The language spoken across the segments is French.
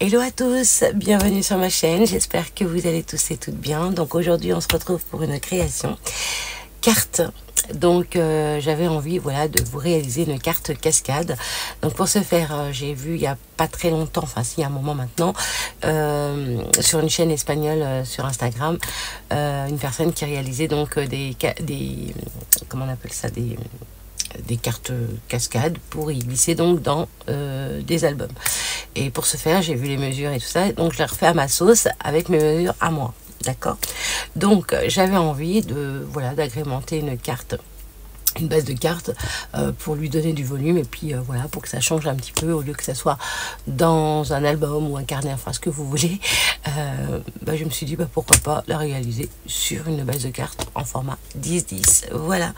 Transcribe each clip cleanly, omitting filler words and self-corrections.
Hello à tous, bienvenue sur ma chaîne, j'espère que vous allez tous et toutes bien. Donc aujourd'hui on se retrouve pour une création carte. Donc j'avais envie voilà de vous réaliser une carte cascade. Donc pour ce faire j'ai vu il y a pas très longtemps, enfin si il y a un moment maintenant, sur une chaîne espagnole sur Instagram, une personne qui réalisait donc des comment on appelle ça, des cartes cascades pour y glisser donc dans des albums. Et pour ce faire, j'ai vu les mesures et tout ça, donc je l'ai refait à ma sauce avec mes mesures à moi, d'accord. Donc j'avais envie de voilà d'agrémenter une carte, une base de cartes pour lui donner du volume et puis voilà pour que ça change un petit peu au lieu que ça soit dans un album ou un carnet, enfin ce que vous voulez. Je me suis dit pourquoi pas la réaliser sur une base de cartes en format 10-10. Voilà.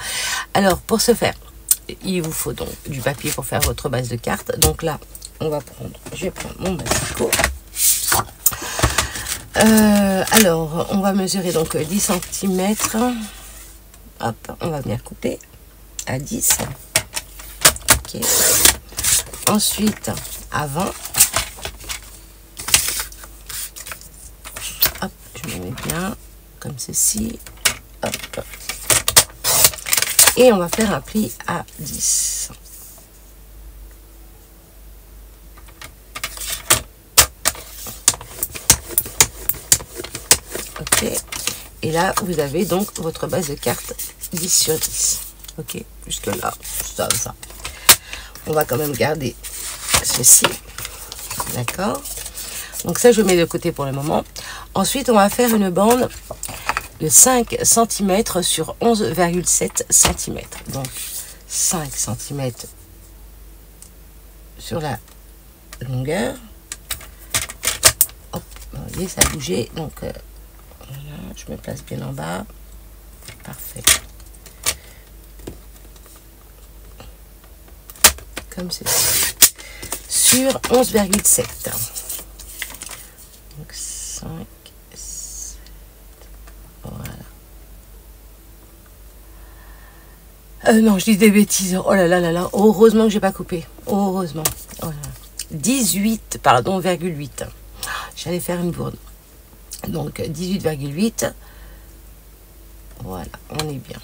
Alors pour ce faire, il vous faut donc du papier pour faire votre base de cartes. Donc là, je vais prendre mon basico. Alors, on va mesurer donc 10 cm. Hop, on va bien couper à 10. Ok. Ensuite, à 20. Hop, je me mets bien comme ceci. Hop. Et on va faire un pli à 10. Ok. Et là, vous avez donc votre base de cartes 10 sur 10. Ok. Jusque là, ça va. On va quand même garder ceci. D'accord. Donc ça, je mets de côté pour le moment. Ensuite, on va faire une bande de 5 cm sur 11,7 cm. Donc 5 cm sur la longueur. Hop, vous voyez, ça a bougé. Donc voilà, je me place bien en bas. Parfait. Comme ceci. Sur 11,7. Donc 5. Non, je dis des bêtises. Oh là là là là. Heureusement que j'ai pas coupé. Heureusement. Oh là là. 18, pardon, 8. J'allais faire une bourde. Donc 18,8. Voilà, on est bien.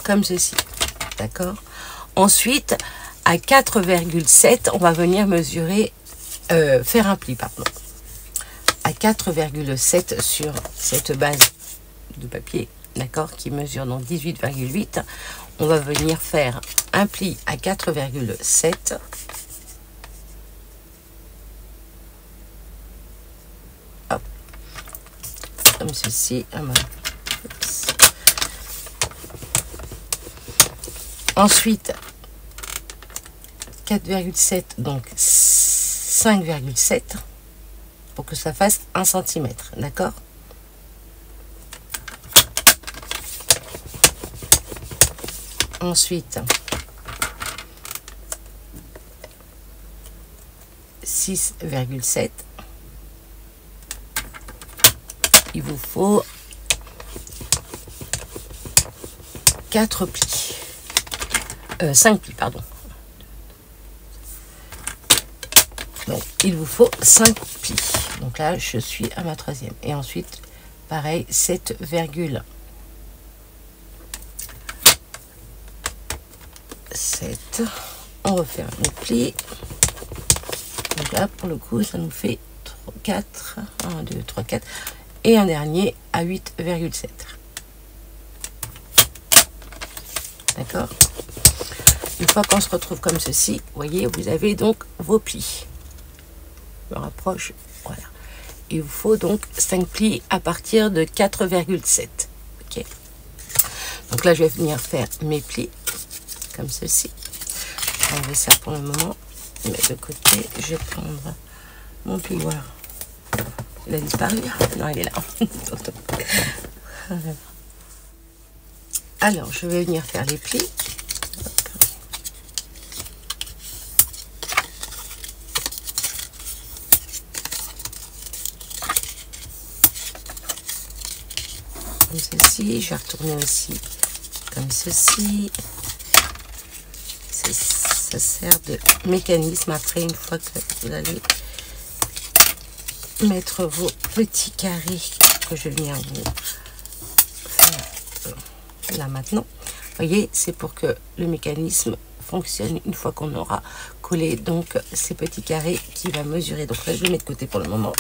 Comme ceci. D'accord. Ensuite, à 4,7, on va venir mesurer, faire un pli, pardon. À 4,7 sur cette base de papier. D'accord, qui mesure donc 18,8. On va venir faire un pli à 4,7. Hop. Comme ceci. Ensuite, 4,7, donc 5,7 pour que ça fasse 1 cm. D'accord. Ensuite, 6,7. Il vous faut 4 plis. 5 plis, pardon. Donc, il vous faut 5 plis. Donc là, je suis à ma 3e. Et ensuite, pareil, 7,7. On refait un autre pli. Donc là, pour le coup, ça nous fait 4. 1, 2, 3, 4. Et un dernier à 8,7. D'accord. Une fois qu'on se retrouve comme ceci, vous voyez, vous avez donc vos plis. Je me rapproche. Voilà. Il vous faut donc 5 plis à partir de 4,7. Ok. Donc là, je vais venir faire mes plis. Comme ceci. Je vais enlever ça pour le moment. Je mets de côté. Je vais prendre mon plioir. Il a disparu? Non, il est là. Alors, je vais venir faire les plis. Comme ceci. Je vais retourner aussi comme ceci. C'est ça. ça sert de mécanisme. Après, une fois que vous allez mettre vos petits carrés que je vais venir vous faire là maintenant, voyez, c'est pour que le mécanisme fonctionne une fois qu'on aura collé donc ces petits carrés qui va mesurer. Donc là, je vais mettre de côté pour le moment.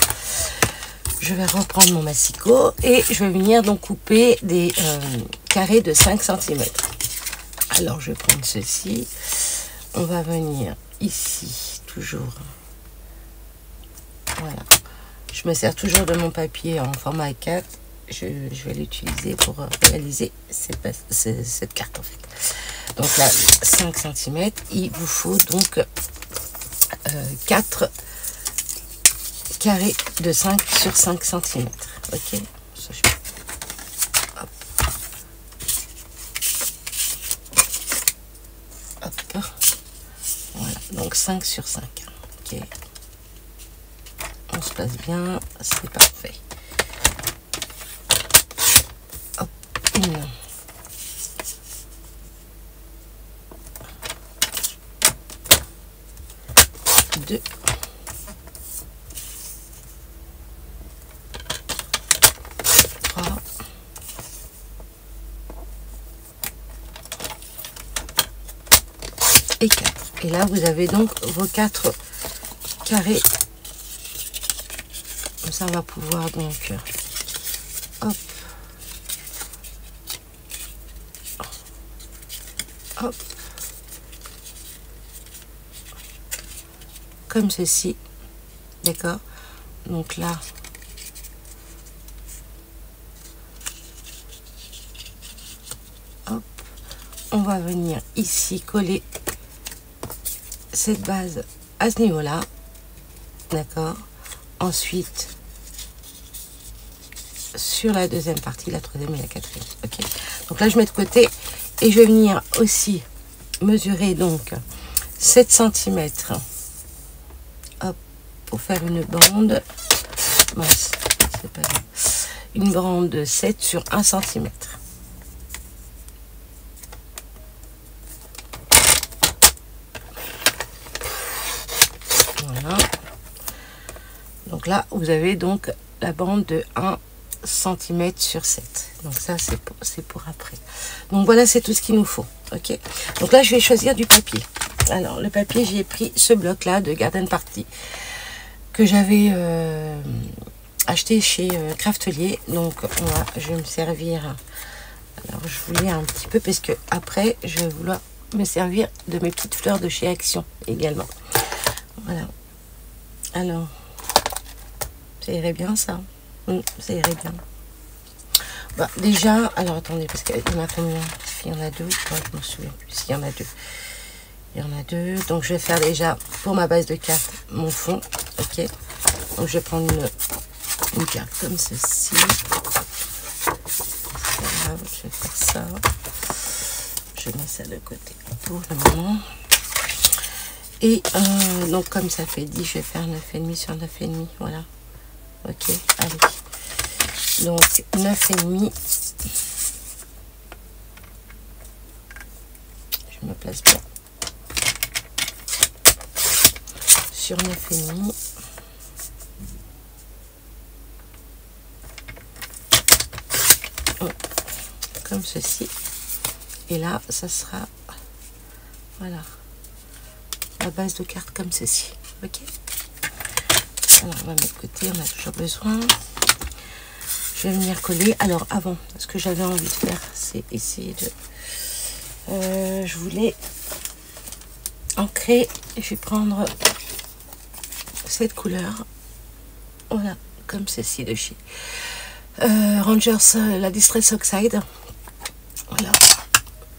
Je vais reprendre mon massicot et je vais venir donc couper des carrés de 5 cm. Alors, je vais prendre ceci. On va venir ici, toujours. Voilà. Je me sers toujours de mon papier en format A4. Je vais l'utiliser pour réaliser cette carte en fait. Donc là, 5 cm. Il vous faut donc 4 carré de 5 sur 5 cm. Ok. Hop. Hop. Voilà. Donc 5 sur 5. Ok. On se place bien. C'est parfait. Hop. 1. 2. 3. Et 4. Et là, vous avez donc vos 4 carrés. Comme ça, on va pouvoir donc... Hop. Hop. Comme ceci. D'accord? Donc là... Hop. On va venir ici coller cette base à ce niveau-là. D'accord? Ensuite, sur la deuxième partie, la troisième et la quatrième. Ok. Donc là, je mets de côté et je vais venir aussi mesurer donc 7 cm. Hop, pour faire une bande. Mince, c'est pas grave. Une bande de 7 sur 1 cm. Voilà. Donc là, vous avez donc la bande de 1 cm sur 7. Donc ça, c'est pour après. Donc voilà, c'est tout ce qu'il nous faut. Ok. Donc là, je vais choisir du papier. Alors, le papier, j'ai pris ce bloc-là de Garden Party que j'avais acheté chez Craftelier. Donc, je vais me servir. Alors, je voulais un petit peu parce que après, je vais vouloir me servir de mes petites fleurs de chez Action également. Voilà. Alors, ça irait bien ça. Ça irait bien. Bah, déjà, alors attendez, parce qu'il y en a combien? Il y en a 2 ou pas? Je me souviens plus. Il y en a 2. Il y en a 2. Donc je vais faire déjà pour ma base de carte mon fond. Ok. Donc je vais prendre une carte comme ceci. Voilà, je vais faire ça. Je mets ça de côté pour le moment. Et donc comme ça fait 10, je vais faire 9,5 sur 9,5. Voilà. Ok, allez. Donc 9,5. Je me place bien. Sur 9,5. Comme ceci. Et là, ça sera... Voilà. La base de carte comme ceci. Ok. Alors, on va mettre de côté. On a toujours besoin. Je vais venir coller. Alors, avant, ce que j'avais envie de faire, c'est essayer de... je voulais ancrer. Je vais prendre cette couleur. Voilà, comme ceci de chez Rangers, la Distress Oxide. Voilà.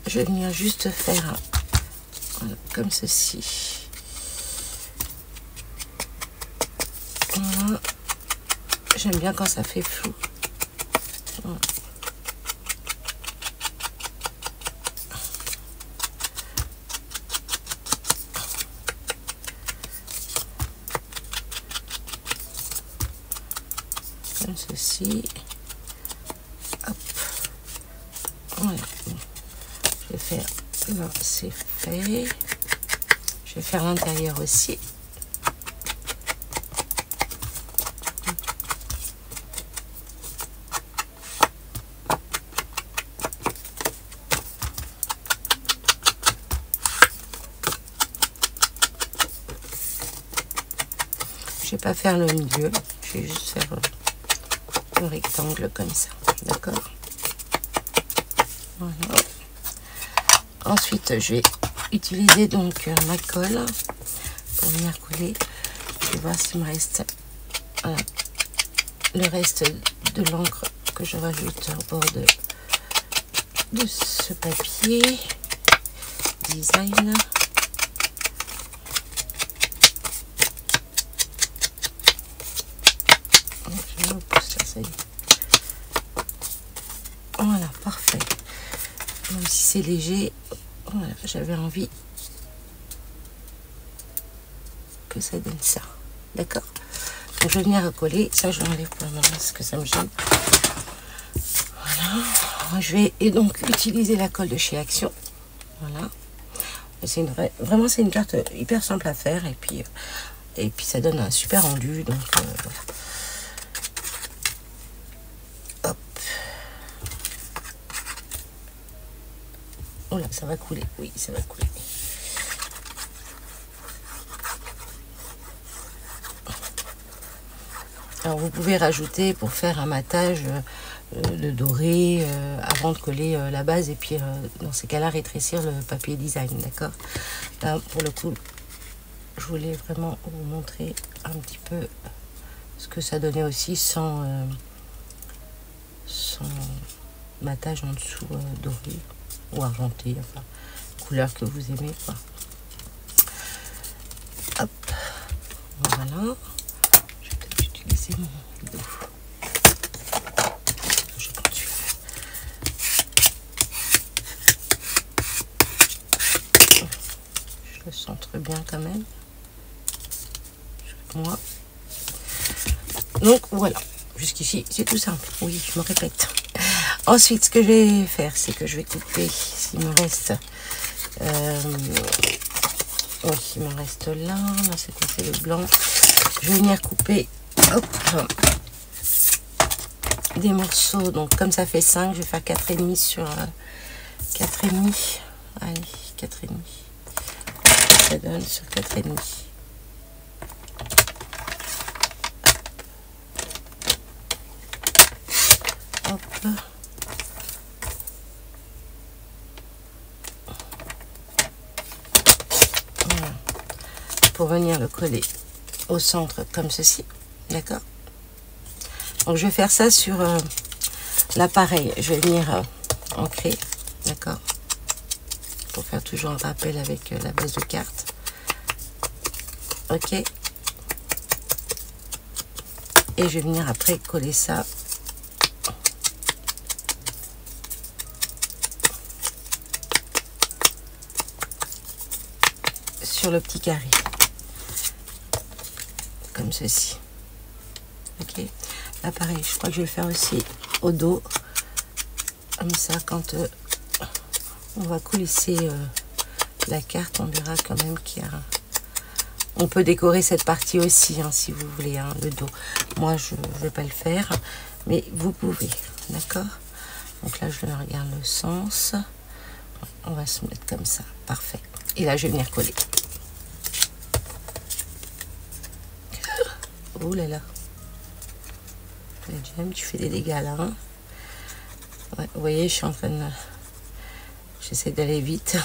Je vais venir juste faire voilà, comme ceci. Voilà. J'aime bien quand ça fait flou. Voilà. Comme ceci. Hop. Voilà. Je vais faire là, c'est fait. vais faire l'intérieur aussi. Je vais pas faire le milieu, je vais juste faire le rectangle comme ça, d'accord. Voilà. Ensuite, je vais utiliser donc ma colle pour venir coller. Je vais voir s'il me reste voilà, le reste de l'encre que je rajoute au bord de ce papier design. Je repousse là, ça y est. Voilà, parfait. Même si c'est léger, voilà, j'avais envie que ça donne ça. D'accord? Donc je vais venir recoller. Ça, je l'enlève pour le moment parce que ça me gêne. Voilà. Je vais et donc utiliser la colle de chez Action. Voilà. C'est vraiment c'est une carte hyper simple à faire et puis ça donne un super rendu. Donc voilà. Hop. Oh là, ça va couler. Oui, ça va couler. Alors vous pouvez rajouter pour faire un matage le doré avant de coller la base et puis dans ces cas-là rétrécir le papier design, d'accord. Là pour le coup je voulais vraiment vous montrer un petit peu ce que ça donnait aussi sans matage en dessous doré ou argenté, enfin couleur que vous aimez quoi. Hop, voilà. Je vais peut-être utiliser mon rideau. Je le centre bien quand même. Moi. Donc voilà, jusqu'ici c'est tout simple. Oui, je me répète. Ensuite, ce que je vais faire, c'est que je vais couper, s'il me reste, oui, il me reste là, c'est quoi, c'est le blanc. Je vais venir couper, hop, des morceaux. Donc comme ça fait 5, je vais faire 4,5 sur 4,5. Allez, 4,5. Ça donne sur 4,5. Hop. Voilà. Pour venir le coller au centre comme ceci, d'accord. Donc je vais faire ça sur l'appareil. Je vais venir ancrer, d'accord, pour faire toujours un rappel avec la base de carte. Ok. Et je vais venir après coller ça sur le petit carré comme ceci. Ok, là pareil, je crois que je vais le faire aussi au dos comme ça. Quand on va coulisser la carte, on verra quand même qu'il y a, on peut décorer cette partie aussi hein, si vous voulez hein, le dos. Moi je ne vais pas le faire, mais vous pouvez, d'accord. Donc là je regarde le sens, on va se mettre comme ça, parfait. Et là je vais venir coller. Oh là là, James, tu fais des dégâts là. Hein, ouais, vous voyez, je suis en train de... J'essaie d'aller vite.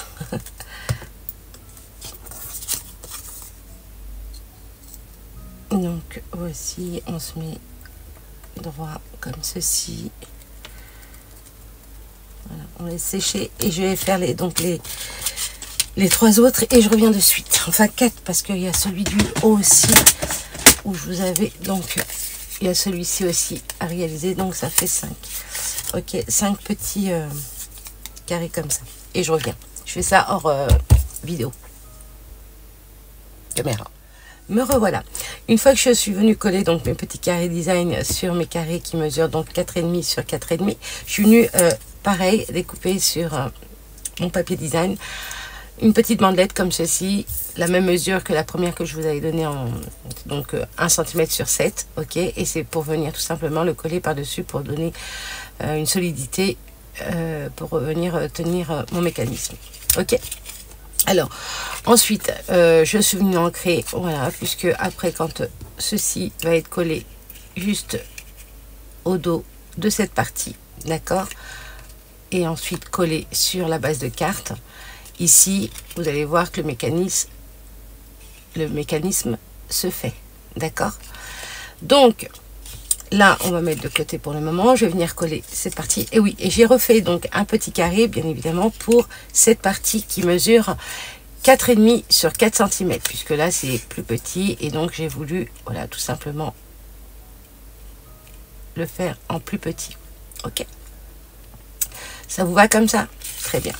Donc voici, on se met droit comme ceci. Voilà, on laisse sécher et je vais faire les 3 autres et je reviens de suite. Enfin 4 parce qu'il y a celui du haut aussi où je vous avais, donc il y a celui-ci aussi à réaliser, donc ça fait 5. Ok, 5 petits carrés comme ça. Et je reviens. Je fais ça hors vidéo. Caméra. Me revoilà. Une fois que je suis venue coller donc mes petits carrés design sur mes carrés qui mesurent donc 4,5 sur 4,5, je suis venue pareil découper sur mon papier design une petite bandelette comme ceci, la même mesure que la première que je vous avais donnée, donc 1 cm sur 7, ok, et c'est pour venir tout simplement le coller par dessus pour donner une solidité, pour venir tenir mon mécanisme, ok. Alors ensuite je suis venue ancrer, voilà, puisque après quand ceci va être collé juste au dos de cette partie, d'accord, et ensuite collé sur la base de carte, ici vous allez voir que le mécanisme se fait, d'accord. Donc là on va mettre de côté pour le moment, je vais venir coller cette partie, et oui, et j'ai refait donc un petit carré bien évidemment pour cette partie qui mesure 4,5 sur 4 cm, puisque là c'est plus petit, et donc j'ai voulu, voilà, tout simplement le faire en plus petit, ok. Ça vous va comme ça? Très bien.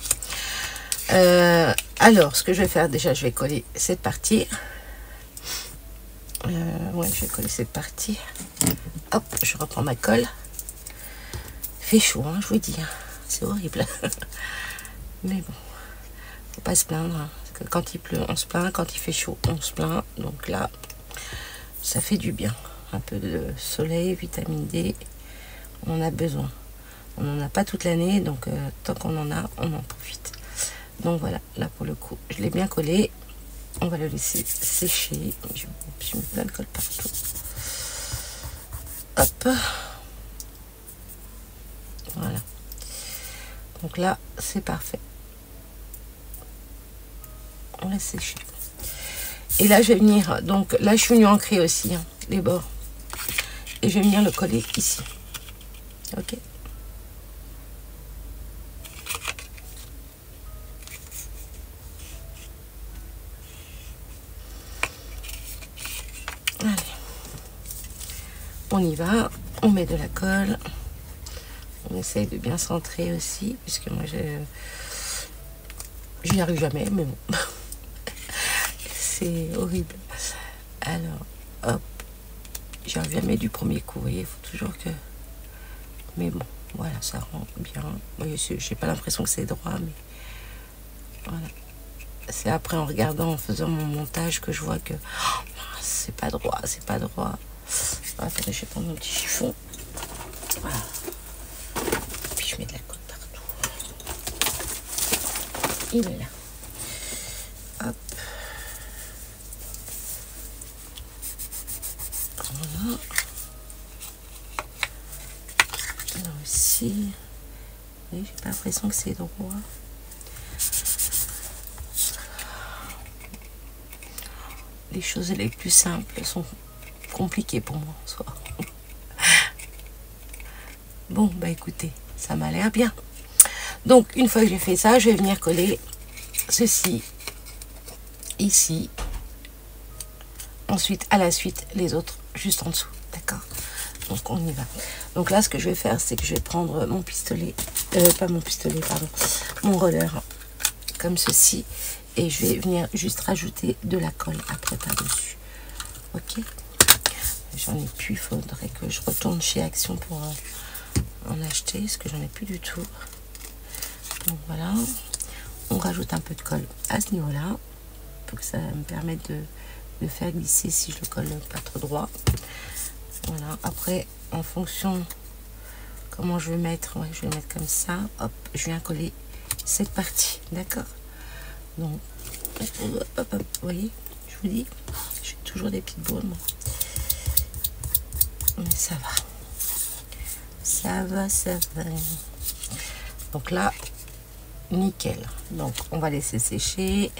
Alors ce que je vais faire, déjà je vais coller cette partie, ouais, je vais coller cette partie, hop, je reprends ma colle. Il fait chaud, hein, je vous dis, hein. C'est horrible. Mais bon, faut pas se plaindre, hein. Parce que quand il pleut on se plaint, quand il fait chaud on se plaint, donc là ça fait du bien, un peu de soleil, vitamine D, on en a besoin. On n'en a pas toute l'année, donc tant qu'on en a, on en profite. Donc voilà, là pour le coup je l'ai bien collé, on va le laisser sécher. Je mets plein de colle partout, hop, voilà. Donc là c'est parfait, on laisse sécher. Et là je vais venir, donc là je suis venue ancrer aussi, hein, les bords, et je vais venir le coller ici, ok. Allez, on y va, on met de la colle, on essaye de bien centrer aussi, puisque moi j'y arrive jamais, mais bon. C'est horrible. Alors hop, j'y arrive jamais du premier coup, vous voyez, il faut toujours que, mais bon, voilà, ça rend bien. Vous voyez, j'ai pas l'impression que c'est droit, mais voilà, c'est après en regardant, en faisant mon montage, que je vois que oh, c'est pas droit, c'est pas droit. Attendez, je vais prendre mon petit chiffon, voilà, puis je mets de la colle partout, il est là, hop, voilà. Là aussi, j'ai pas l'impression que c'est droit. Les choses les plus simples sont compliquées pour moi en soi. Bon, bah écoutez, ça m'a l'air bien. Donc, une fois que j'ai fait ça, je vais venir coller ceci ici. Ensuite, à la suite, les autres juste en dessous. D'accord? Donc, on y va. Donc là, ce que je vais faire, c'est que je vais prendre mon pistolet, pas mon pistolet, pardon, mon roller, comme ceci. Et je vais venir juste rajouter de la colle après par-dessus. Ok? J'en ai plus, il faudrait que je retourne chez Action pour en acheter, parce que j'en ai plus du tout. Donc voilà, on rajoute un peu de colle à ce niveau-là, pour que ça me permette de faire glisser si je le colle pas trop droit. Voilà, après, en fonction comment je vais mettre, ouais, je vais mettre comme ça, hop, je viens coller cette partie, d'accord? Donc, hop, hop, hop, vous voyez, je vous dis, j'ai toujours des petites bourdes, moi. Mais ça va. Ça va, ça va. Donc là, nickel. Donc, on va laisser sécher.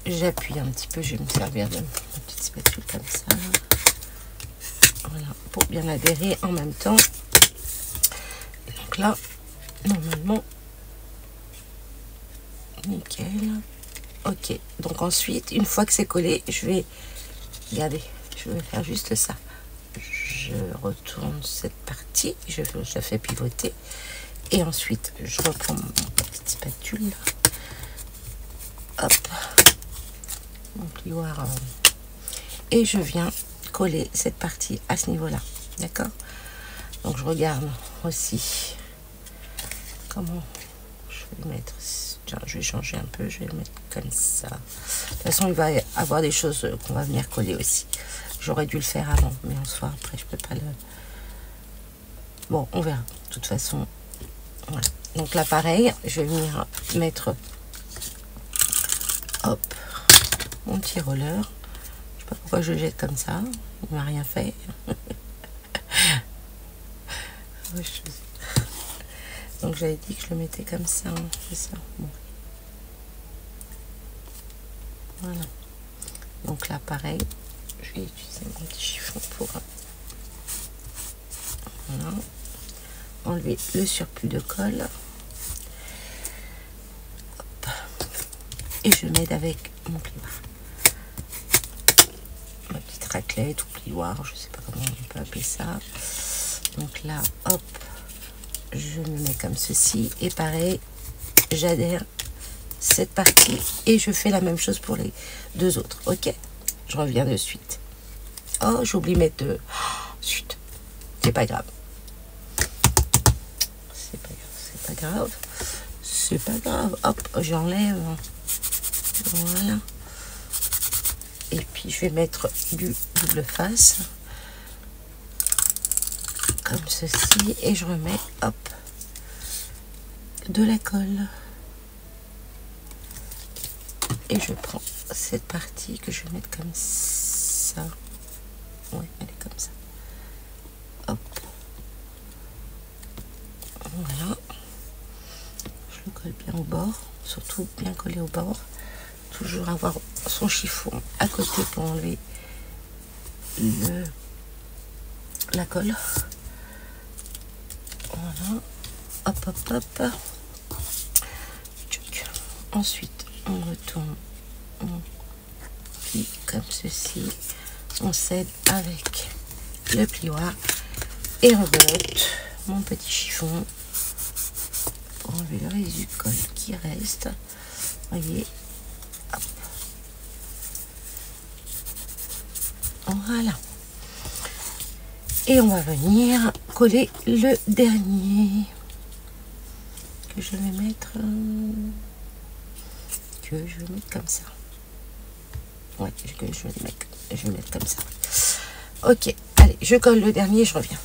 J'appuie un petit peu, je vais me servir de ma petite spatule comme ça. Voilà, pour bien adhérer en même temps. Donc là, normalement, nickel. Ok, donc ensuite, une fois que c'est collé, je vais, regardez, je vais faire juste ça. Je retourne cette partie, je la fais pivoter. Et ensuite, je reprends ma petite spatule. Hop, mon plioir. Et je viens coller cette partie à ce niveau-là. D'accord? Donc, je regarde aussi comment je vais mettre Tiens, je vais changer un peu, je vais le mettre comme ça. De toute façon, il va y avoir des choses qu'on va venir coller aussi. J'aurais dû le faire avant, mais en soi, après, je peux pas le... Bon, on verra. De toute façon, voilà. Donc là, pareil, je vais venir mettre, hop, mon petit roller. Je sais pas pourquoi je le jette comme ça. Il m'a rien fait. Donc j'avais dit que je le mettais comme ça, hein, c'est ça. Bon. Voilà. Donc là, pareil, je vais utiliser mon petit chiffon pour voilà, enlever le surplus de colle. Hop. Et je m'aide avec mon plioir. Ma petite raclette ou plioir, je sais pas comment on peut appeler ça. Donc là, hop, je me mets comme ceci. Et pareil, j'adhère cette partie et je fais la même chose pour les deux autres. Ok, je reviens de suite. Oh, j'oublie de mettre de... Oh, zut, c'est pas grave. C'est pas grave, c'est pas grave. C'est pas grave. Hop, j'enlève. Voilà. Et puis je vais mettre du double face. Comme ceci. Et je remets, hop, de la colle. Et je prends cette partie que je vais mettre comme ça. Ouais, elle est comme ça. Hop. Voilà. Je le colle bien au bord. Surtout bien collé au bord. Toujours avoir son chiffon à côté pour enlever la colle. Voilà. Hop, hop, hop. Ensuite, on retourne. On plie comme ceci. On scède avec le plioir. Et on rebelote mon petit chiffon pour enlever le résidu de colle qui reste. Voyez. Hop. Voilà. Et on va venir coller le dernier que je vais mettre comme ça. Ouais, que je vais mettre comme ça. Ok, allez, je colle le dernier, je reviens.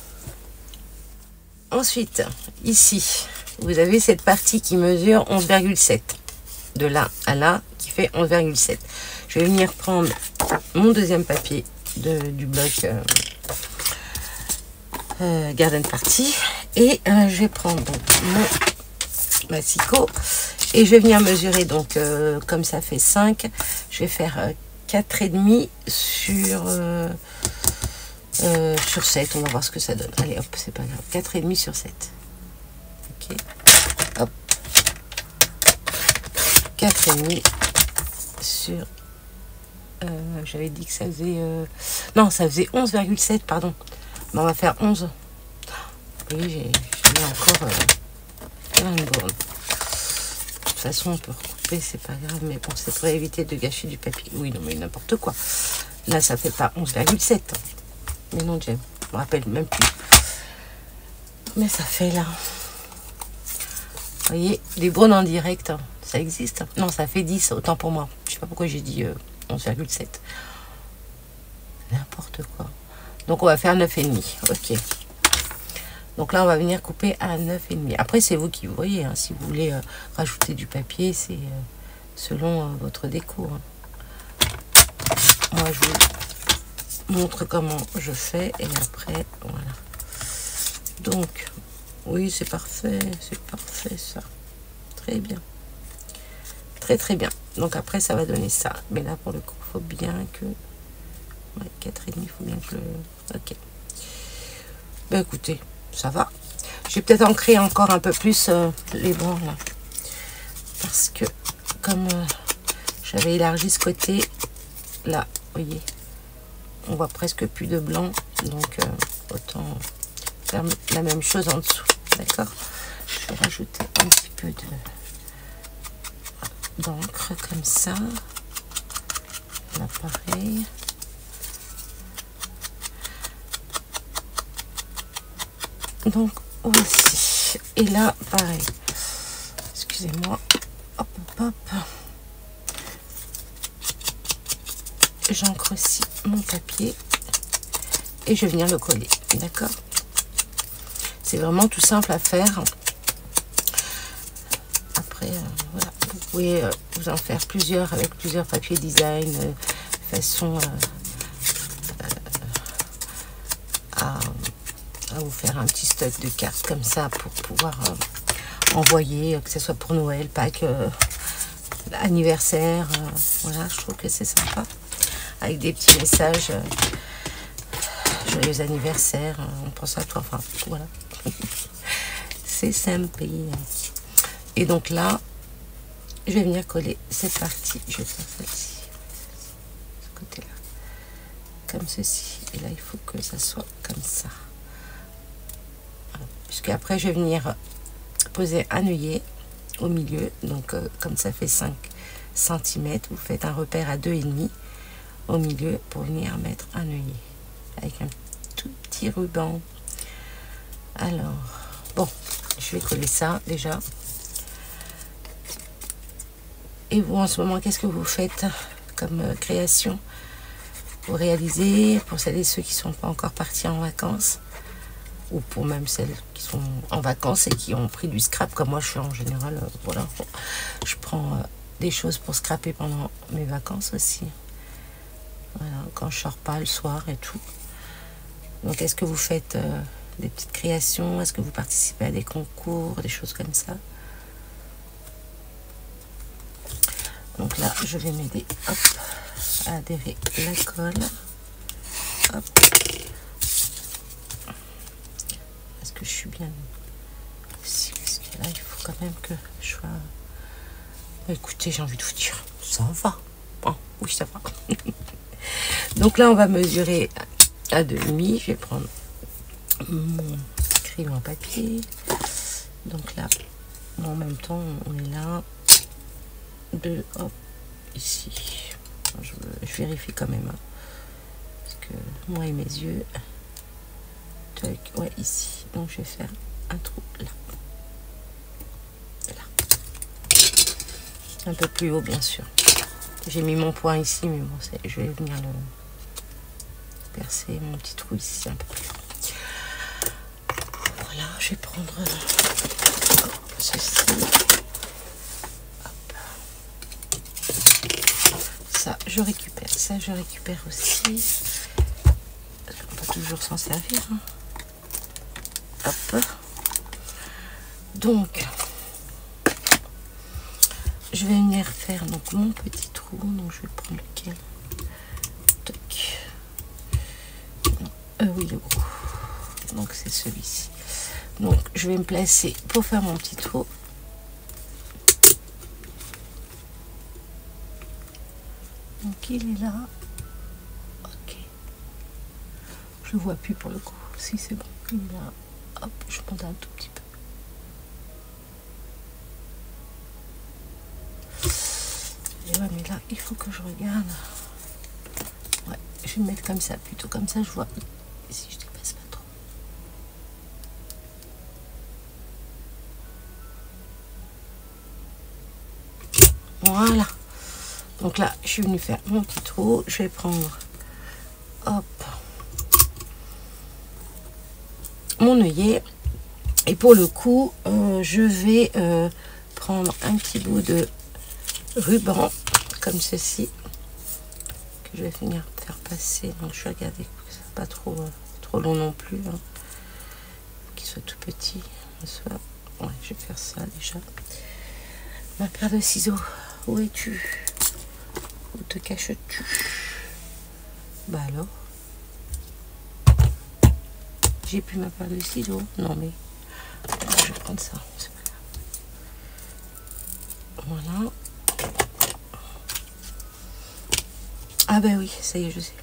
Ensuite, ici, vous avez cette partie qui mesure 11,7. De là à là, qui fait 11,7. Je vais venir prendre mon deuxième papier du bloc Garden Party. Et je vais prendre donc mon massicot. Et je vais venir mesurer, donc comme ça fait 5, je vais faire 4,5 sur 7. On va voir ce que ça donne. Allez, hop, c'est pas grave. 4,5 sur 7. Ok. Hop. 4,5 sur... j'avais dit que ça faisait... non, ça faisait 11,7, pardon. Mais on va faire 11. Oui, j'ai mis encore une borne. De toute façon, on peut recouper, c'est pas grave. Mais bon, c'est pour éviter de gâcher du papier. Oui, non, mais n'importe quoi. Là, ça fait pas 11,7. Mais non, James, je me rappelle même plus. Mais ça fait là. Vous voyez, des bornes en direct, ça existe. Non, ça fait 10, autant pour moi. Je sais pas pourquoi j'ai dit 11,7. N'importe quoi. Donc, on va faire 9,5. Ok. Donc là, on va venir couper à 9,5. Après, c'est vous qui voyez. Hein, si vous voulez rajouter du papier, c'est selon votre déco. Hein. Moi, je vous montre comment je fais. Et après, voilà. Donc, oui, c'est parfait. C'est parfait, ça. Très bien. Très, très bien. Donc après, ça va donner ça. Mais là, pour le coup, il faut bien que... Ouais, 4,5, il faut bien que je le... Ok. Ben, écoutez... Ça va. Je vais peut-être en créer encore un peu plus les bords là. Parce que comme j'avais élargi ce côté là, vous voyez, on voit presque plus de blanc. Donc autant faire la même chose en dessous. D'accord. Je vais rajouter un petit peu d'encre comme ça. Là pareil. Donc voici. Et là pareil. Excusez-moi. Hop, hop. J'encre aussi mon papier et je vais venir le coller, d'accord? C'est vraiment tout simple à faire. Après, voilà, vous pouvez vous en faire plusieurs avec plusieurs papiers design, façon à vous faire un petit stock de cartes comme ça pour pouvoir envoyer, que ce soit pour Noël, Pâques, anniversaire. Voilà, je trouve que c'est sympa. Avec des petits messages, joyeux anniversaire, on pense à toi, enfin voilà. C'est sympa. Et donc là, je vais venir coller cette partie. Je vais faire celle-ci, ce côté-là, comme ceci. Et là, il faut que ça soit comme ça. Puisque après, je vais venir poser un œillet au milieu. Donc, comme ça fait 5 cm, vous faites un repère à 2,5 au milieu pour venir mettre un œillet avec un tout petit ruban. Alors, bon, je vais coller ça déjà. Et vous, en ce moment, qu'est-ce que vous faites comme création? Vous réalisez, pour celles et ceux qui ne sont pas encore partis en vacances, ou pour même celles qui sont en vacances et qui ont pris du scrap, comme moi je suis en général, voilà, je prends des choses pour scraper pendant mes vacances aussi. Voilà, quand je sors pas le soir et tout. Donc, est-ce que vous faites des petites créations? Est-ce que vous participez à des concours, des choses comme ça? Donc là, je vais m'aider à adhérer la colle. Hop. Est-ce que je suis bien ici? Parce que là, il faut quand même que je sois... Écoutez, j'ai envie de vous dire, ça va. Bon, oui, ça va. Donc là, on va mesurer à 2,5. Je vais prendre mon crayon papier. Donc là, en même temps, on est là. Hop, ici. Je vérifie quand même. Hein, parce que moi et mes yeux. Tac, ouais, ici. Donc je vais faire un trou là. Là. Un peu plus haut, bien sûr. J'ai mis mon point ici, mais bon, je vais venir le percer mon petit trou ici un peu plus haut. Voilà, je vais prendre ceci. Hop. Ça, je récupère. Ça, je récupère aussi. On va toujours s'en servir. Hein. Hop. Donc, je vais venir faire donc mon petit trou. Donc, je vais prendre lequel? Toc. Oui, le gros. Donc, c'est celui-ci. Donc, je vais me placer pour faire mon petit trou. Donc, il est là. Ok. Je ne vois plus pour le coup. Si, c'est bon. Il est là. Hop, je monte un tout petit peu. Et ouais, mais là, il faut que je regarde. Ouais, je vais me mettre comme ça. Plutôt comme ça, je vois si je dépasse pas trop. Voilà. Donc là, je suis venue faire mon petit trou. Je vais prendre, hop, mon œillet. Et pour le coup, je vais prendre un petit bout de ruban, comme ceci, que je vais finir de faire passer. Donc je vais regarder que ce soit pas trop long non plus. Hein. Qu'il soit tout petit. Soit... Ouais, je vais faire ça déjà. Ma paire de ciseaux, où es-tu? Où te caches-tu? Bah alors, j'ai plus ma paire de ciseaux. Non mais, je vais prendre ça. Voilà. Ah ben oui, ça y est, je sais.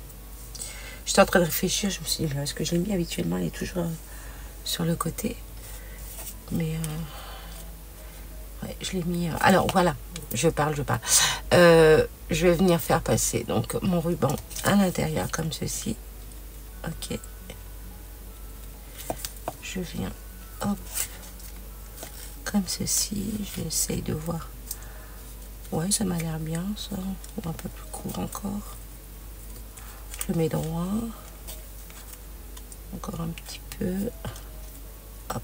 J'étais en train de réfléchir, je me suis dit, est-ce que je l'ai mis habituellement? Elle est toujours sur le côté. Mais ouais, je l'ai mis... alors voilà, je parle. Je vais venir faire passer donc mon ruban à l'intérieur comme ceci. Ok. Je viens, hop, comme ceci. J'essaye de voir Ouais, ça m'a l'air bien, ça. Ou un peu plus court encore. Je mets droit. Encore un petit peu. Hop.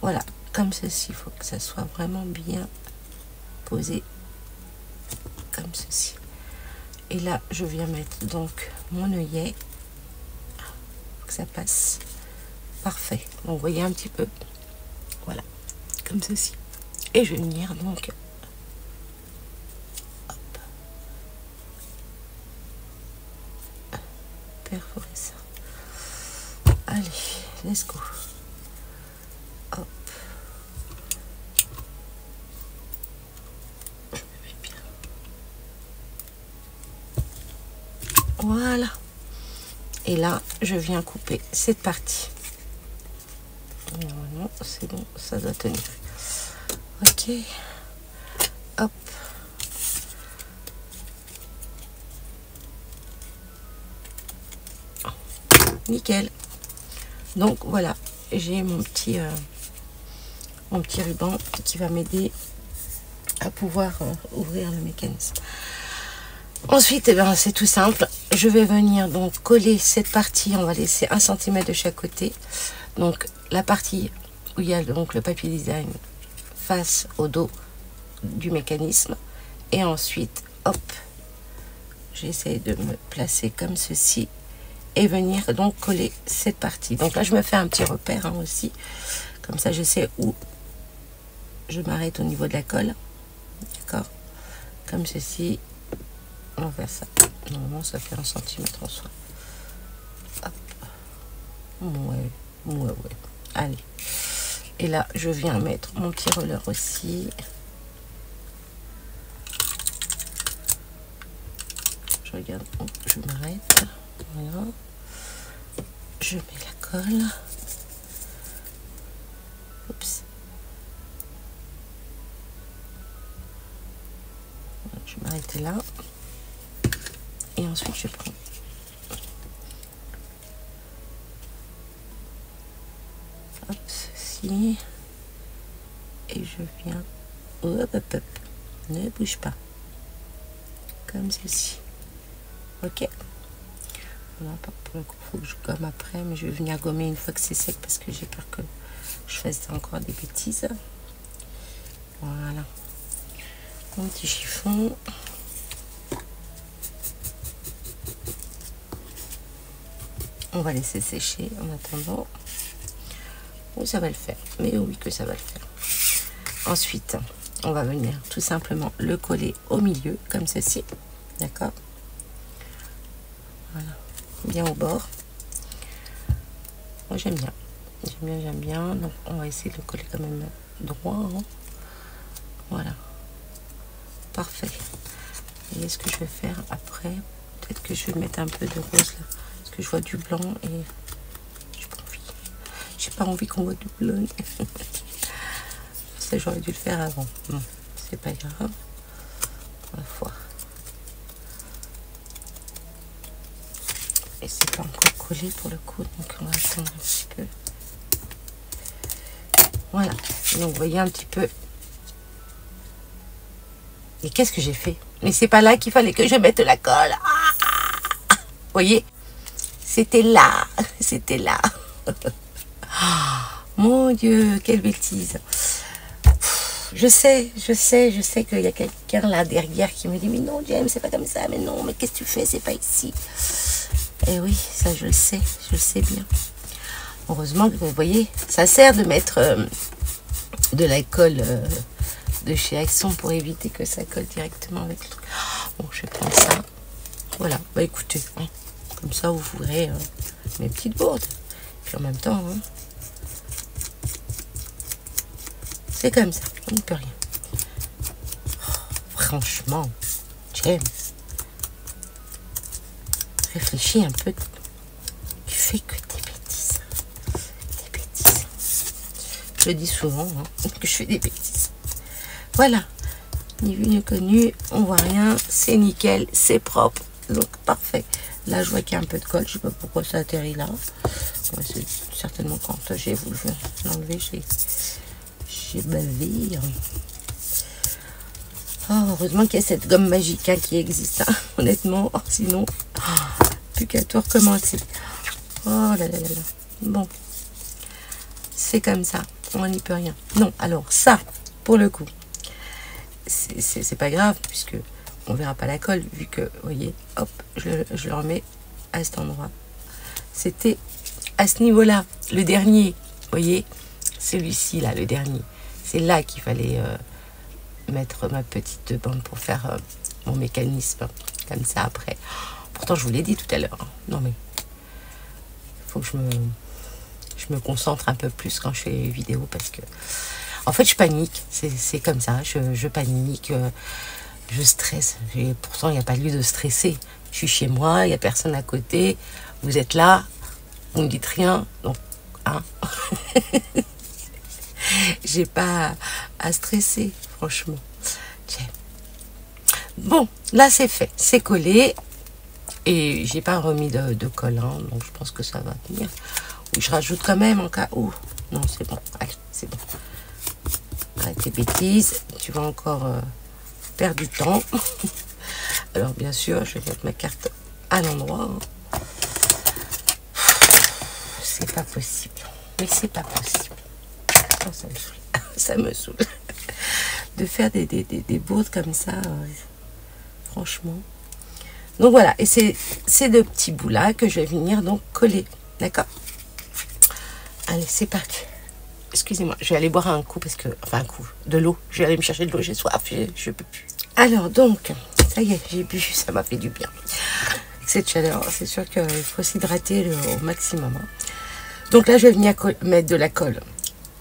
Voilà, comme ceci. Il faut que ça soit vraiment bien posé. Comme ceci. Et là, je viens mettre donc mon œillet. Faut que ça passe. Parfait. Donc, vous voyez un petit peu. Voilà, comme ceci. Et je vais venir donc perforer ça. Allez, let's go. Hop. Je me mets bien. Voilà. Et là, je viens couper cette partie. Normalement, c'est bon, ça doit tenir. Ok. Hop. Nickel. Donc voilà, j'ai mon petit ruban qui va m'aider à pouvoir ouvrir le mécanisme. Ensuite, eh ben, c'est tout simple. Je vais venir donc coller cette partie. On va laisser 1 cm de chaque côté. Donc la partie où il y a donc le papier design face au dos du mécanisme. Et ensuite, hop, j'essaie de me placer comme ceci. Et venir donc coller cette partie. Donc là, je me fais un petit repère hein, aussi. Comme ça, je sais où je m'arrête au niveau de la colle. D'accord? Comme ceci. On va faire ça. Normalement, ça fait 1 cm en soi. Hop. Ouais. Allez. Et là, je viens mettre mon petit roller aussi. Je regarde où je m'arrête. Voilà. Je mets la colle. Oups. Je vais m'arrêter là. Et ensuite, je prends. Hop, ceci. Et je viens. Hop. Ne bouge pas. Comme ceci. Ok. Voilà, pour le coup, il faut que je gomme après, mais je vais venir gommer une fois que c'est sec parce que j'ai peur que je fasse encore des bêtises. Voilà. Mon petit chiffon. On va laisser sécher en attendant. Oui, ça va le faire. Mais oui que ça va le faire. Ensuite, on va venir tout simplement le coller au milieu, comme ceci. D'accord? Voilà. Bien au bord. Moi, j'aime bien. J'aime bien. Donc, on va essayer de le coller quand même droit. Hein. Voilà. Parfait. Et ce que je vais faire après, peut-être que je vais mettre un peu de rose là. Parce que je vois du blanc et j'ai pas envie qu'on voit du blanc. Ça, j'aurais dû le faire avant. Bon, c'est pas grave. On va voir. Et c'est pas encore collé pour le coup, donc on va attendre un petit peu. Voilà. Donc, vous voyez un petit peu. Et qu'est-ce que j'ai fait? Mais c'est pas là qu'il fallait que je mette la colle. Vous voyez? C'était là. C'était là. Mon Dieu, quelle bêtise. Je sais qu'il y a quelqu'un là derrière qui me dit, mais non, James, c'est pas comme ça, mais non, mais qu'est-ce que tu fais, c'est pas ici. Et oui, ça je le sais bien. Heureusement que vous voyez, ça sert de mettre de la colle de chez Axon pour éviter que ça colle directement avec le truc. Bon, je vais prendre ça. Voilà, bah écoutez, hein, comme ça vous verrez mes petites bourdes. Puis en même temps, hein, c'est comme ça, on ne peut rien. Oh, franchement, James, réfléchis un peu. Tu fais que des bêtises. Des bêtises. Je le dis souvent, hein, que je fais des bêtises. Voilà. Ni vu ni connu, on voit rien. C'est nickel, c'est propre. Donc, parfait. Là, je vois qu'il y a un peu de colle. Je ne sais pas pourquoi ça atterrit là. Ouais, c'est certainement quand j'ai voulu l'enlever, j'ai bavé. Oh, heureusement qu'il y a cette gomme magique hein, qui existe, hein, honnêtement. Sinon, plus qu'à tout recommencer. Oh là là là là. Bon, c'est comme ça, on n'y peut rien. Non, alors ça, pour le coup, c'est pas grave, puisque on verra pas la colle, vu que, vous voyez, hop, je le remets à cet endroit. C'était à ce niveau-là, le dernier, vous voyez, celui-ci là, le dernier. C'est là qu'il fallait mettre ma petite bande pour faire mon mécanisme, comme ça après. Pourtant, je vous l'ai dit tout à l'heure. Hein. Non mais, il faut que je me concentre un peu plus quand je fais les vidéos, parce que, en fait, je panique. C'est comme ça, je panique, je stresse. Et pourtant, il n'y a pas lieu de stresser. Je suis chez moi, il n'y a personne à côté. Vous êtes là, vous ne me dites rien, donc, hein. J'ai pas à stresser, franchement. Tiens. Bon, là c'est fait, c'est collé. Et j'ai pas remis de colle, hein, donc je pense que ça va tenir. Ou je rajoute quand même en cas où. Non, c'est bon, allez, c'est bon. Arrête tes bêtises, tu vas encore perdre du temps. Alors bien sûr, je vais mettre ma carte à l'endroit. Hein. C'est pas possible, mais c'est pas possible. Oh, ça me saoule. Ça me saoule. De faire des bourdes comme ça, franchement. Donc voilà, et c'est ces deux petits bouts là que je vais venir donc coller, d'accord? Allez, c'est parti. Excusez-moi, je vais aller boire un coup, parce que, enfin un coup, de l'eau. Je vais aller me chercher de l'eau, j'ai soif, je peux plus. Alors donc, ça y est, j'ai bu, ça m'a fait du bien. Avec cette chaleur, c'est sûr qu'il faut s'hydrater au maximum. Hein. Donc là, je vais venir mettre de la colle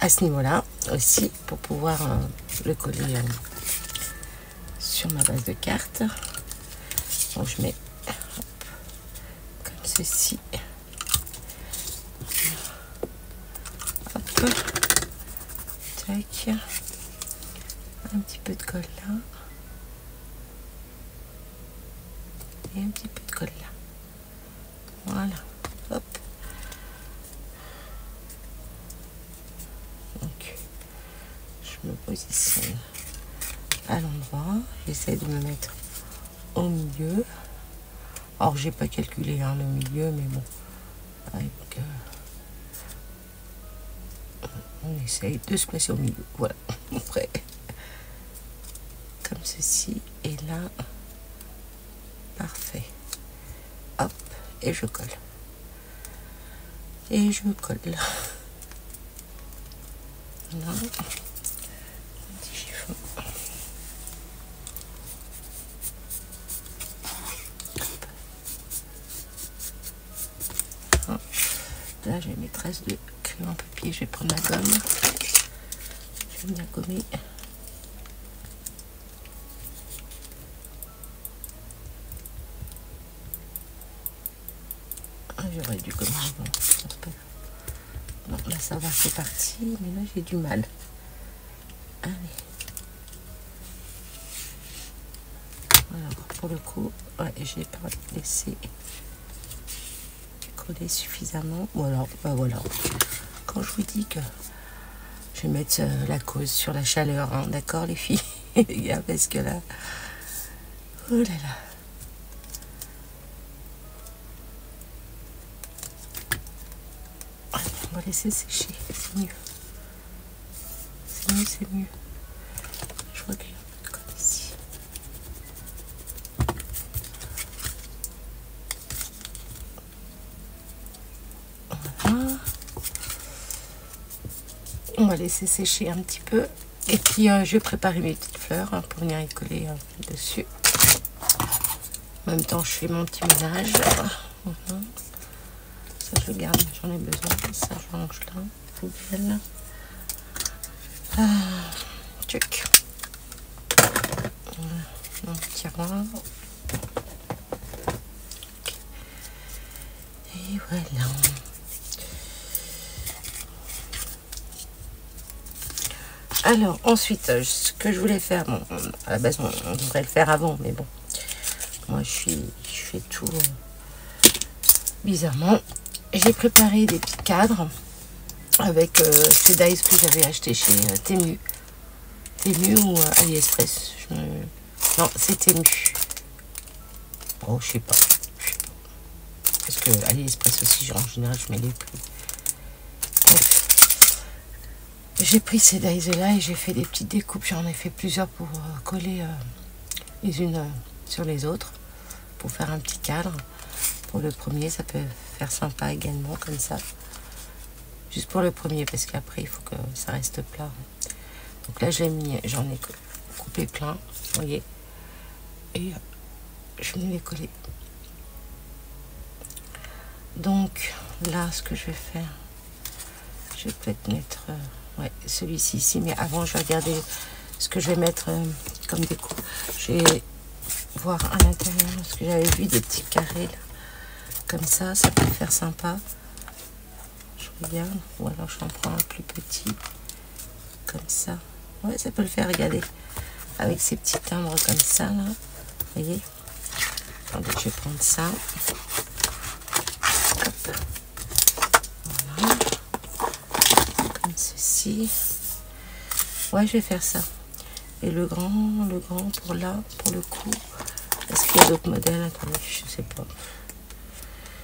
à ce niveau-là aussi, pour pouvoir le coller sur ma base de carte. Donc je mets hop, comme ceci. Hop. Tac. Un petit peu de colle là. Et un petit peu de colle là. Voilà. Hop. Donc, je me positionne à l'endroit. J'essaie de me mettre au milieu. Or, j'ai pas calculé hein, le milieu, mais bon. Avec, on essaye de se placer au milieu. Voilà. Après, comme ceci. Et là, parfait. Hop. Et je colle. Et je colle. Là. Un petit chiffon. Là, j'ai mes traces de crayon papier. Je vais prendre ma gomme. Je vais venir gommer. Ah, j'aurais dû gommer avant. Non, là, ça va, c'est parti. Mais là, j'ai du mal. Allez. Voilà, pour le coup, ouais, j'ai pas laissé coller suffisamment. Voilà, bah voilà. Quand je vous dis que je vais mettre la cause sur la chaleur, hein, d'accord les filles, les gars, parce que là, oh là là. On va laisser sécher, c'est mieux. C'est mieux, c'est mieux. Je vois qu'il y a un peu de colle ici. Voilà. On va laisser sécher un petit peu. Et puis, je vais préparer mes petites fleurs hein, pour venir y coller dessus. En même temps, je fais mon petit ménage. Voilà. Ça, je garde, j'en ai besoin. Ça, je range là. Poubelle. Tchuc. Mon tiroir. Et voilà. Alors, ensuite, ce que je voulais faire, bon, à la base, on devrait le faire avant, mais bon, moi, je fais tout bizarrement. J'ai préparé des petits cadres avec ces dies que j'avais acheté chez Temu ou AliExpress. Non, c'était mu. Oh, je sais pas. Parce que AliExpress aussi, en général, je mets les prix. J'ai pris ces dies là et j'ai fait des petites découpes. J'en ai fait plusieurs pour coller les unes sur les autres. Pour faire un petit cadre. Pour le premier, ça peut faire sympa également, comme ça. Juste pour le premier, parce qu'après, il faut que ça reste plat. Donc là, j'en ai coupé plein, vous voyez. Et je vais les coller. Donc là, ce que je vais faire, je vais peut-être mettre ouais, celui-ci ici, mais avant, je vais regarder ce que je vais mettre comme découpe. Je vais voir à l'intérieur, parce que j'avais vu des petits carrés là, comme ça peut faire sympa. Je regarde, ou alors j'en prends un plus petit, comme ça. Ouais, ça peut le faire, regardez, avec ces petits timbres comme ça, là, vous voyez. Attendez, je vais prendre ça. Hop. Voilà. Comme ceci. Ouais, je vais faire ça. Et le grand pour là, pour le coup. Est-ce qu'il y a d'autres modèles? Attendez, je sais pas.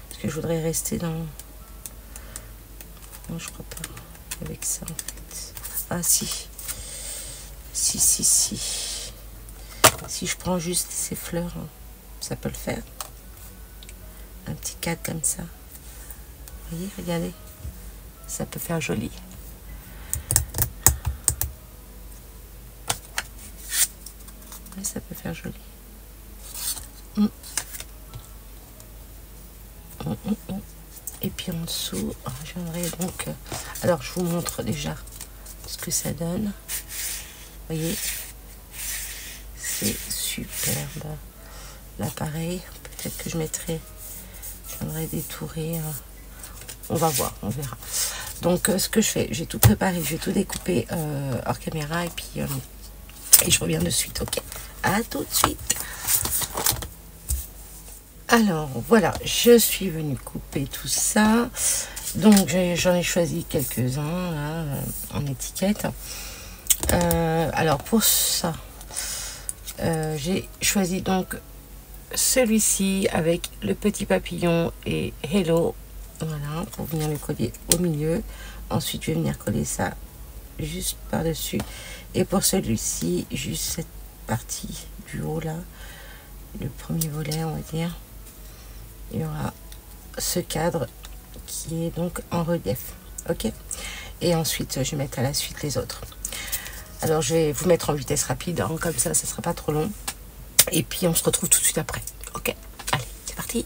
Parce que je voudrais rester dans... Non, je crois pas. Avec ça, en fait. Ah, si. Si. Si je prends juste ces fleurs, hein, ça peut le faire. Un petit cadre comme ça. Vous voyez, regardez. Ça peut faire joli. Ouais, ça peut faire joli. Et puis en dessous, j'aimerais donc... alors, je vous montre déjà ce que ça donne. Vous voyez, c'est superbe. Là, pareil, peut-être que je mettrai... j'aimerais détourer... on va voir, on verra. Donc, ce que je fais, j'ai tout préparé, je vais tout découper hors caméra et puis... et je reviens de suite, ok? À tout de suite. Alors, voilà, je suis venue couper tout ça. Donc, j'en ai choisi quelques-uns, là, en étiquette. Alors, pour ça, j'ai choisi donc celui-ci avec le petit papillon et Hello. Voilà, pour venir le coller au milieu. Ensuite, je vais venir coller ça juste par-dessus. Et pour celui-ci, juste cette partie du haut, là, le premier volet, on va dire. Il y aura ce cadre qui est donc en relief, ok. Et ensuite je vais mettre à la suite les autres. Alors je vais vous mettre en vitesse rapide, hein, comme ça sera pas trop long, et puis on se retrouve tout de suite après, ok. Allez, c'est parti.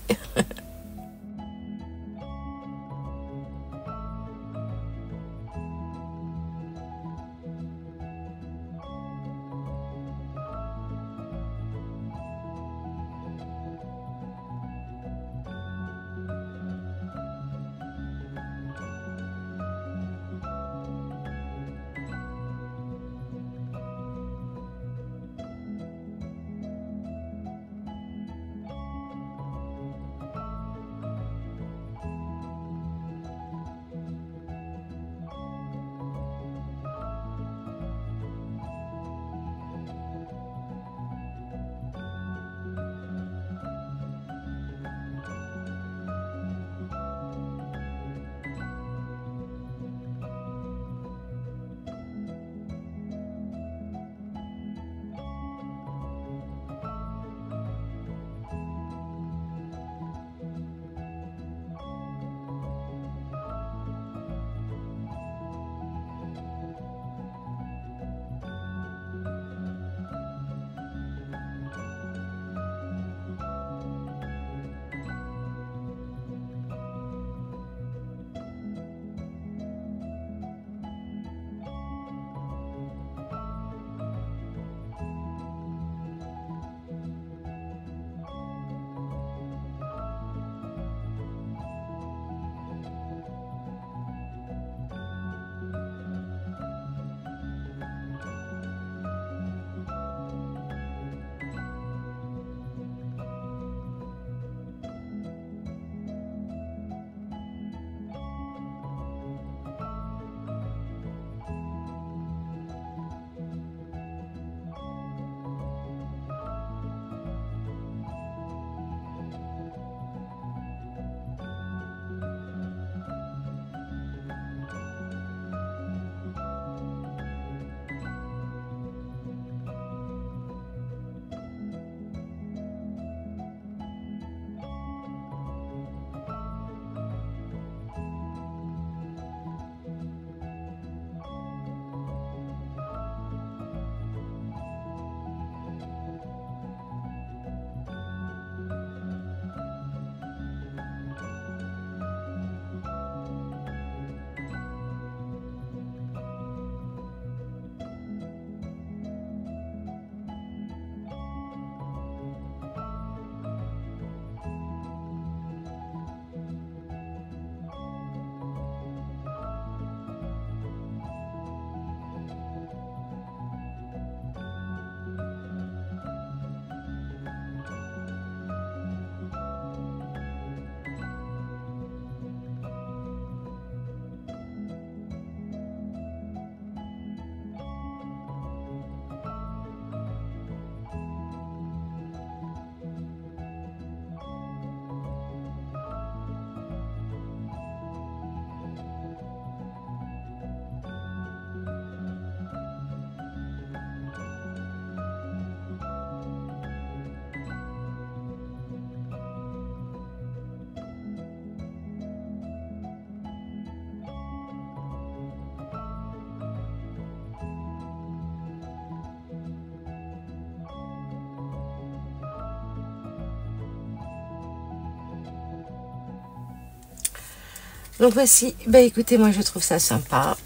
Donc voici, bah écoutez, moi je trouve ça sympa.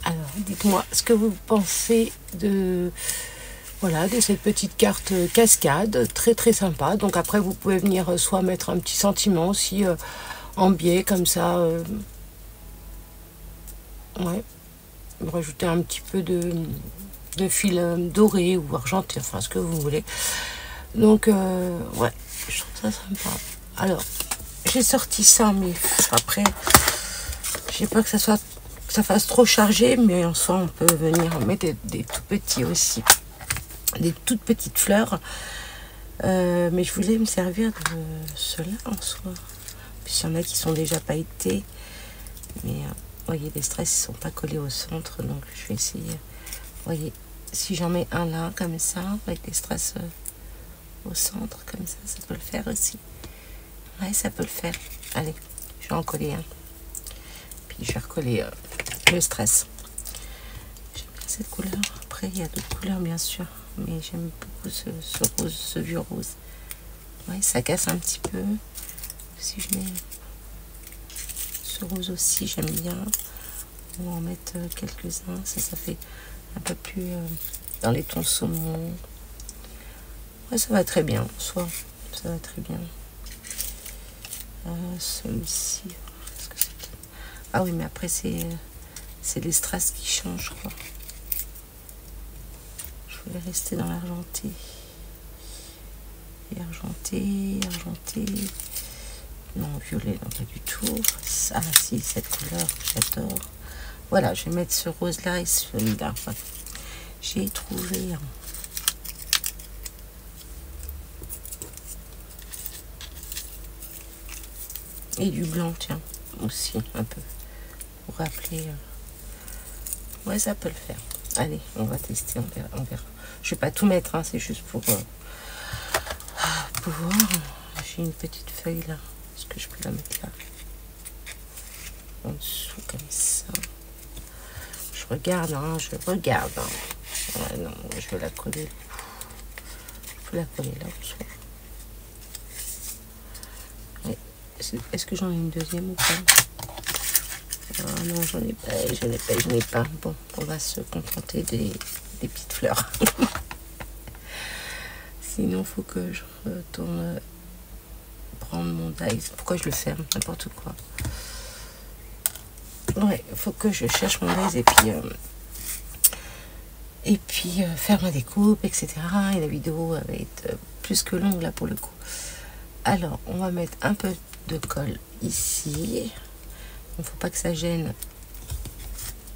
Alors dites-moi ce que vous pensez de, voilà, de cette petite carte cascade, très très sympa. Donc après vous pouvez venir soit mettre un petit sentiment aussi en biais comme ça, ouais, rajouter un petit peu de fil doré ou argenté, enfin ce que vous voulez. Donc ouais, je trouve ça sympa. Alors j'ai sorti ça, mais après j'ai peur que ça soit, que ça fasse trop chargé, mais en soi on peut venir mettre des tout petits aussi, des toutes petites fleurs. Mais je voulais me servir de ceux-là en soi. Puis il y en a qui sont déjà pailletés, mais vous voyez, les stress ne sont pas collés au centre, donc je vais essayer. Vous voyez, si j'en mets un là comme ça avec les strass au centre comme ça peut le faire aussi. Ouais, ça peut le faire. Allez, je vais en coller un, puis je vais recoller le stress. J'aime bien cette couleur. Après il y a d'autres couleurs bien sûr, mais j'aime beaucoup ce rose, ce vieux rose. Ouais, ça casse un petit peu. Si je mets ce rose aussi, j'aime bien. On va en mettre quelques-uns. Ça fait un peu plus dans les tons saumon. Ouais, ça va très bien. Soit ça va très bien. Celui-ci. Ah oui, mais après c'est les strass qui changent, quoi. Je voulais rester dans l'argenté. Et argenté, argenté. Non, violet, non, pas du tout. Ah si, cette couleur, j'adore. Voilà, je vais mettre ce rose-là et celui-là. Voilà. J'ai trouvé un. Et du blanc, tiens, aussi, un peu. Pour rappeler. Ouais, ça peut le faire. Allez, on va tester, on verra. On verra. Je vais pas tout mettre, hein, c'est juste pour voir. J'ai une petite feuille là. Est-ce que je peux la mettre là? En dessous, comme ça. Je regarde, hein, je regarde. Hein. Ouais, non, je vais la coller. Je peux la coller là en dessous. Ouais. Est-ce que j'en ai une deuxième ou pas? Ah non, j'en ai pas. Bon, on va se contenter des petites fleurs. Sinon, faut que je retourne prendre mon dies. Pourquoi je le ferme? N'importe quoi. Ouais, faut que je cherche mon dies et puis faire ma découpe, etc. Et la vidéo va être plus que longue là pour le coup. Alors, on va mettre un peu de colle ici. Il ne faut pas que ça gêne.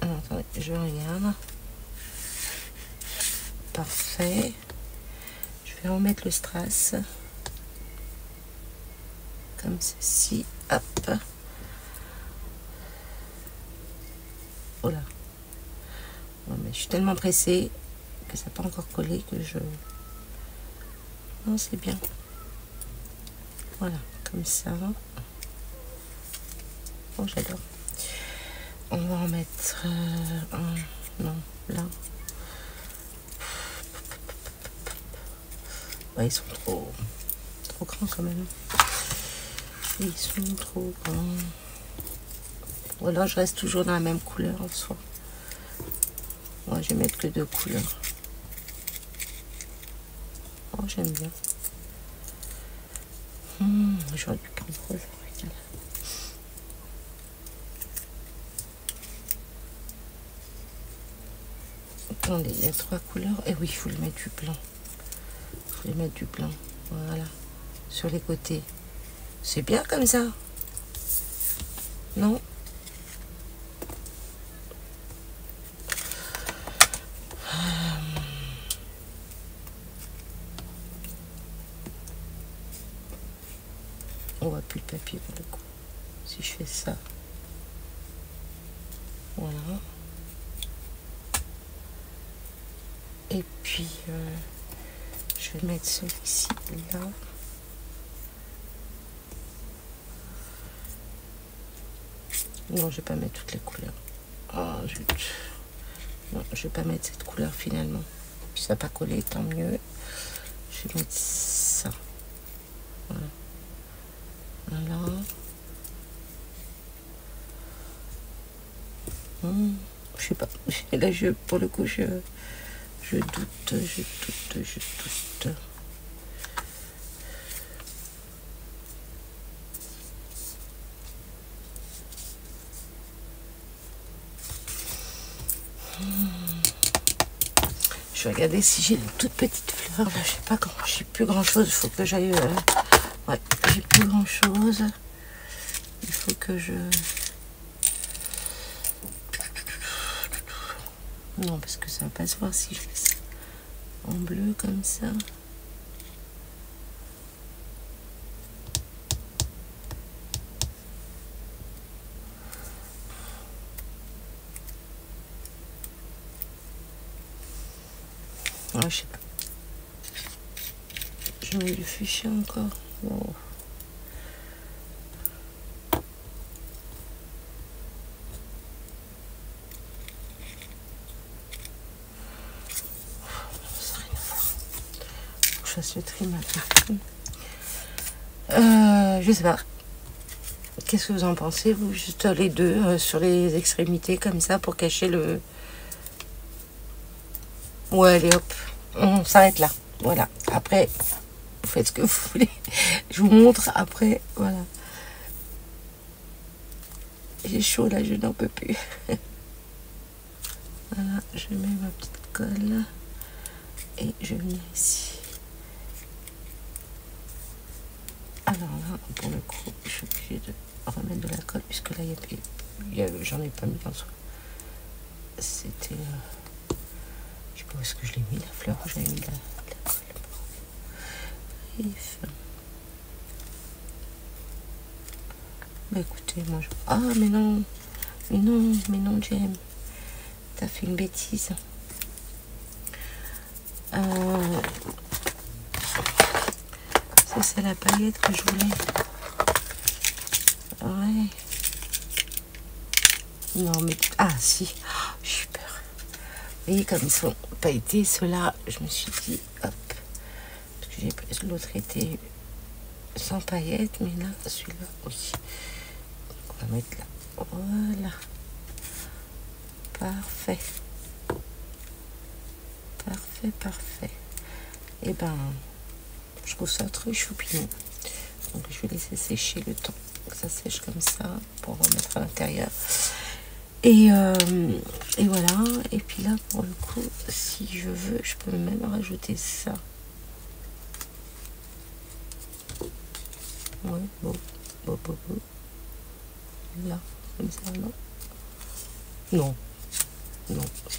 Alors, attendez, je regarde. Parfait. Je vais remettre le strass. Comme ceci. Hop. Oh là. Ouais, mais je suis tellement pressée que ça n'a pas encore collé que je... Non, c'est bien. Voilà, comme ça. Oh, j'adore. On va en mettre un... Non, là. Ouais, ils sont trop grands quand même. Ils sont trop grands. Ou alors je reste toujours dans la même couleur en soi. Moi, je vais mettre que 2 couleurs. Oh, j'aime bien. J'aurais dû prendre rose. Attendez, il y a 3 couleurs. Et oui, il faut lui mettre du blanc. Il faut lui mettre du blanc. Voilà. Sur les côtés. C'est bien comme ça. Non? On voit plus le papier pour le coup. Si je fais ça. Voilà. Et puis, je vais mettre celui-ci là. Non, je vais pas mettre toutes les couleurs. Oh, non, je vais pas mettre cette couleur finalement. Puis ça n'a pas collé, tant mieux. Je vais mettre ça. Voilà. Voilà. Je sais pas. Là, pour le coup, je doute. Je vais regarder si j'ai des toutes petites fleurs. Je sais pas quand. J'ai plus grand chose. Il faut que j'aille. Ouais, j'ai plus grand chose. Il faut que je. Non, parce que ça va pas se voir si je fais ça en bleu comme ça. Ah, je sais pas. Je mets du fuchsia encore. Wow. Je fasse le tri maintenant. Je sais pas. Qu'est-ce que vous en pensez, vous? Juste les deux sur les extrémités comme ça pour cacher le... Ouais, allez hop. On s'arrête là. Voilà. Après, vous faites ce que vous voulez. Je vous montre après. Voilà. J'ai chaud là, je n'en peux plus. Voilà, je mets ma petite colle. Et je vais venir ici. Alors là, pour le coup, je suis obligée de remettre de la colle, puisque là, j'en ai pas mis en soi. C'était... je sais pas où est-ce que je l'ai mis, la fleur. J'avais mis de la colle. Bref. Bah écoutez, moi je... Ah, mais non, Jem. T'as fait une bêtise. C'est la paillette que je voulais. Ouais. Non, mais... Ah, si. Oh, j'ai eu peur. Vous voyez, comme ils sont pailletés, ceux-là, je me suis dit, hop. Parce que l'autre était sans paillettes, mais là, celui-là, oui. Donc, on va mettre là. Voilà. Parfait. Parfait. Et ben... je trouve ça très choupignon. Donc je vais laisser sécher le temps que ça sèche comme ça pour remettre à l'intérieur. Et voilà. Et puis là, pour le coup, si je veux, je peux même rajouter ça. Ouais, bon. Là, comme ça, non. Non.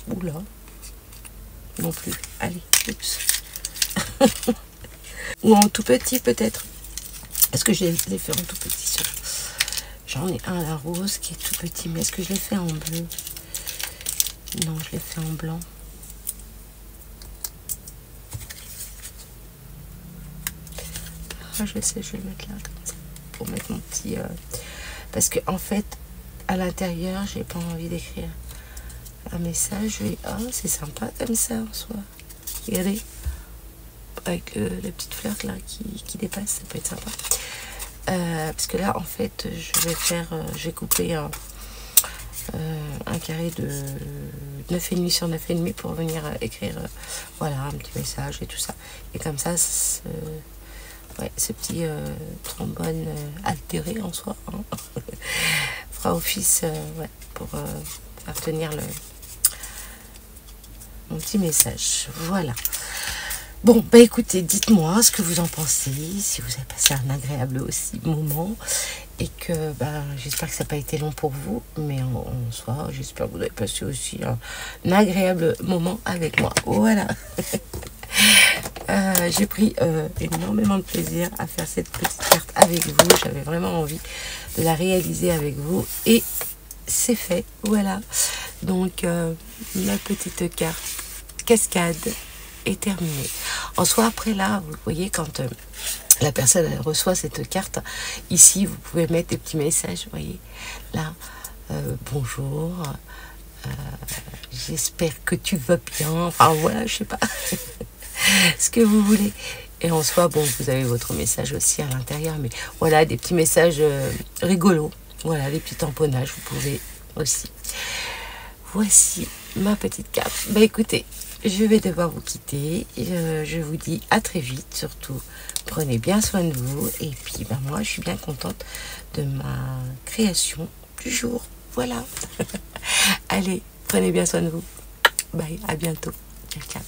Oula. Non plus. Allez, oups. Ou en tout petit peut-être. Est-ce que je l'ai fait en tout petit? J'en ai un à rose qui est tout petit, mais est-ce que je l'ai fait en bleu? Non, je l'ai fait en blanc. Ah, je sais, je vais le mettre là comme ça pour mettre mon petit... Parce que en fait, à l'intérieur, j'ai pas envie d'écrire un message. Ah, c'est sympa comme ça en soi. Regardez. Avec la petite fleur là qui dépasse, ça peut être sympa. Parce que là, en fait, j'ai coupé un carré de 9,5 sur 9,5 pour venir écrire voilà, un petit message et tout ça. Et comme ça, ce petit trombone altéré en soi hein, fera office pour faire tenir mon petit message. Voilà. Bon, bah écoutez, dites-moi ce que vous en pensez, si vous avez passé un agréable aussi moment, et que j'espère que ça n'a pas été long pour vous, mais en soi, j'espère que vous avez passé aussi un agréable moment avec moi. Voilà. J'ai pris énormément de plaisir à faire cette petite carte avec vous. J'avais vraiment envie de la réaliser avec vous, et c'est fait. Voilà. Donc, ma petite carte cascade est terminée. En soi, après là, vous voyez, quand la personne elle reçoit cette carte, ici, vous pouvez mettre des petits messages, vous voyez, là, bonjour, j'espère que tu vas bien, enfin voilà, je sais pas, ce que vous voulez. Et en soi, bon, vous avez votre message aussi à l'intérieur, mais voilà, des petits messages rigolos, voilà, des petits tamponnages, vous pouvez aussi. voici ma petite carte. Bah écoutez, je vais devoir vous quitter. Je vous dis à très vite. Surtout, prenez bien soin de vous. Et puis, bah, moi, je suis bien contente de ma création du jour. Voilà. Allez, prenez bien soin de vous. Bye, à bientôt. Ciao, ciao.